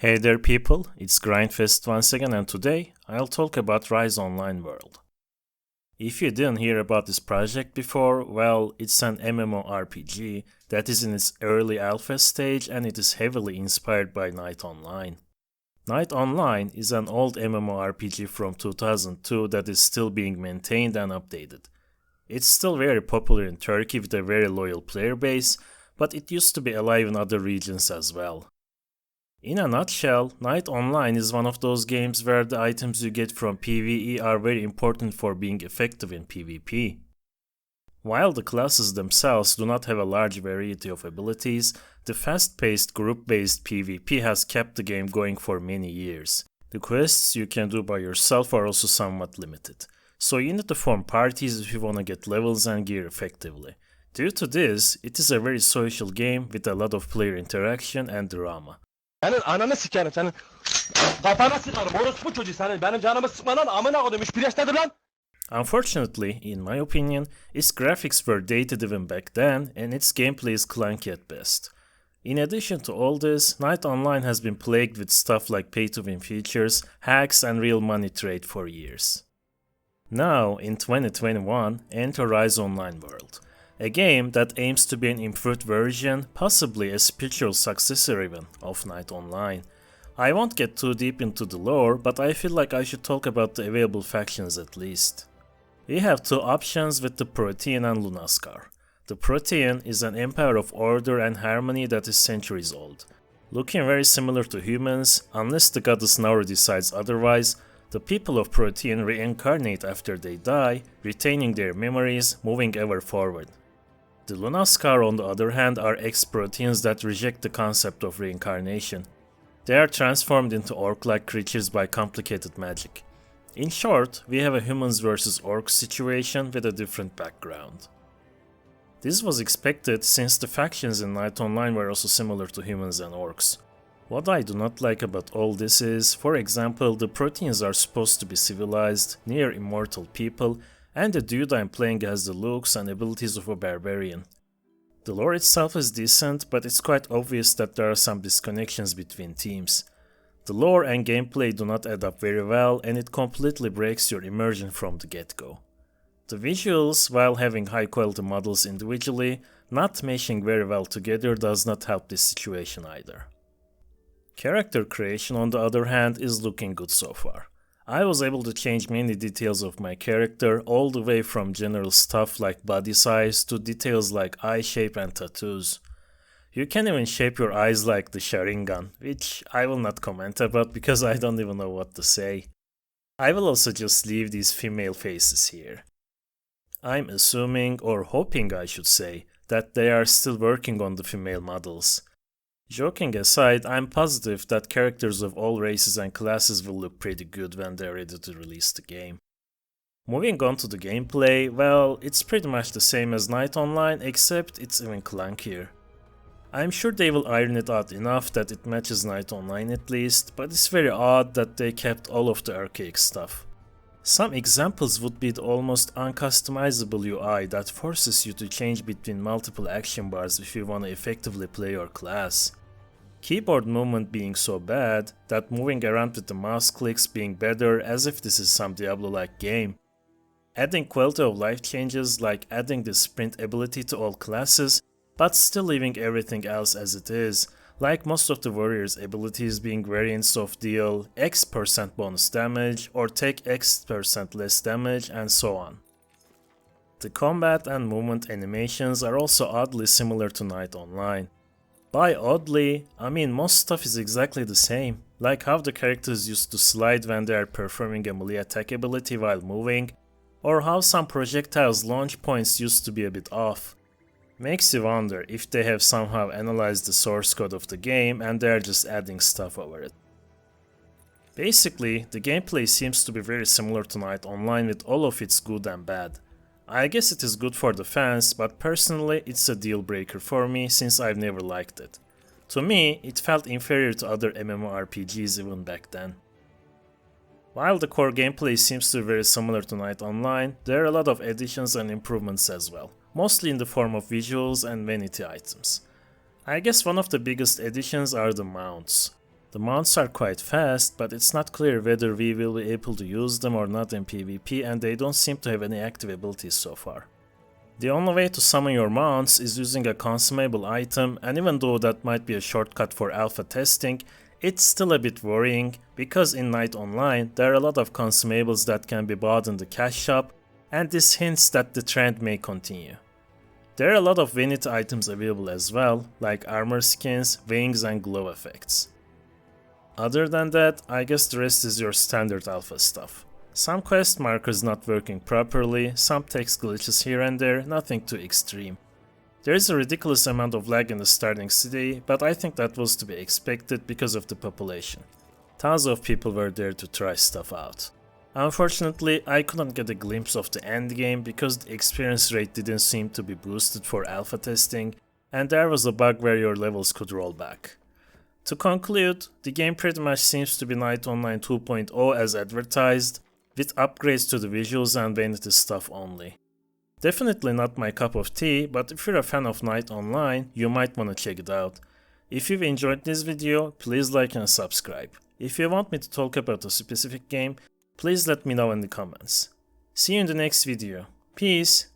Hey there people, it's Grindfest once again and today I'll talk about Rise Online World. If you didn't hear about this project before, well, it's an MMORPG that is in its early alpha stage and it is heavily inspired by Knight Online. Knight Online is an old MMORPG from 2002 that is still being maintained and updated. It's still very popular in Turkey with a very loyal player base, but it used to be alive in other regions as well. In a nutshell, Knight Online is one of those games where the items you get from PvE are very important for being effective in PvP. While the classes themselves do not have a large variety of abilities, the fast-paced group-based PvP has kept the game going for many years. The quests you can do by yourself are also somewhat limited, so you need to form parties if you want to get levels and gear effectively. Due to this, it is a very social game with a lot of player interaction and drama. Senin ananı sikerim senin. Kafana sıkarım orospu çocuğu senin. Benim canımı sıkmadan amına koydum. 3 nedir lan? Unfortunately, in my opinion, its graphics were dated even back then and its gameplay is clunky at best. In addition to all this, Knight Online has been plagued with stuff like pay-to-win features, hacks and real money trade for years. Now, in 2021, enter Rise Online World. A game that aims to be an improved version, possibly a spiritual successor even, of Knight Online. I won't get too deep into the lore, but I feel like I should talk about the available factions at least. We have two options with the Protean and Lunaskar. The Protean is an empire of order and harmony that is centuries old. Looking very similar to humans, unless the goddess Nauru decides otherwise, the people of Protean reincarnate after they die, retaining their memories, moving ever forward. The Lunaskar, on the other hand, are ex-Proteans that reject the concept of reincarnation. They are transformed into orc-like creatures by complicated magic. In short, we have a humans versus orcs situation with a different background. This was expected since the factions in Knight Online were also similar to humans and orcs. What I do not like about all this is, for example, the Proteans are supposed to be civilized, near immortal people, and the dude I'm playing has the looks and abilities of a barbarian. The lore itself is decent, but it's quite obvious that there are some disconnections between teams. The lore and gameplay do not add up very well, and it completely breaks your immersion from the get-go. The visuals, while having high quality models individually, not meshing very well together does not help this situation either. Character creation, on the other hand, is looking good so far. I was able to change many details of my character, all the way from general stuff like body size to details like eye shape and tattoos. You can even shape your eyes like the Sharingan, which I will not comment about because I don't even know what to say. I will also just leave these female faces here. I'm assuming, or hoping I should say, that they are still working on the female models. Joking aside, I'm positive that characters of all races and classes will look pretty good when they're ready to release the game. Moving on to the gameplay, well, it's pretty much the same as Knight Online, except it's even clunkier. I'm sure they will iron it out enough that it matches Knight Online at least, but it's very odd that they kept all of the archaic stuff. Some examples would be the almost uncustomizable UI that forces you to change between multiple action bars if you want to effectively play your class. Keyboard movement being so bad that moving around with the mouse clicks being better as if this is some Diablo-like game. Adding quality of life changes like adding the sprint ability to all classes, but still leaving everything else as it is, like most of the warrior's abilities being variants of deal X% bonus damage or take X% less damage and so on. The combat and movement animations are also oddly similar to Knight Online. By oddly, I mean most stuff is exactly the same, like how the characters used to slide when they are performing a melee attack ability while moving, or how some projectiles' launch points used to be a bit off. Makes you wonder if they have somehow analyzed the source code of the game and they are just adding stuff over it. Basically, the gameplay seems to be very similar to Knight Online with all of its good and bad. I guess it is good for the fans, but personally it's a deal breaker for me since I've never liked it. To me, it felt inferior to other MMORPGs even back then. While the core gameplay seems to be very similar to Knight Online, there are a lot of additions and improvements as well, mostly in the form of visuals and vanity items. I guess one of the biggest additions are the mounts. The mounts are quite fast, but it's not clear whether we will be able to use them or not in PvP, and they don't seem to have any active abilities so far. The only way to summon your mounts is using a consumable item, and even though that might be a shortcut for alpha testing, it's still a bit worrying, because in Night Online there are a lot of consumables that can be bought in the cash shop, and this hints that the trend may continue. There are a lot of vanity items available as well, like armor skins, wings and glow effects. Other than that, I guess the rest is your standard alpha stuff. Some quest markers not working properly, some text glitches here and there, nothing too extreme. There is a ridiculous amount of lag in the starting city, but I think that was to be expected because of the population. Tons of people were there to try stuff out. Unfortunately, I couldn't get a glimpse of the endgame because the experience rate didn't seem to be boosted for alpha testing, and there was a bug where your levels could roll back. To conclude, the game pretty much seems to be Night Online 2.0 as advertised, with upgrades to the visuals and vanity stuff only. Definitely not my cup of tea, but if you're a fan of Night Online, you might wanna check it out. If you've enjoyed this video, please like and subscribe. If you want me to talk about a specific game, please let me know in the comments. See you in the next video. Peace!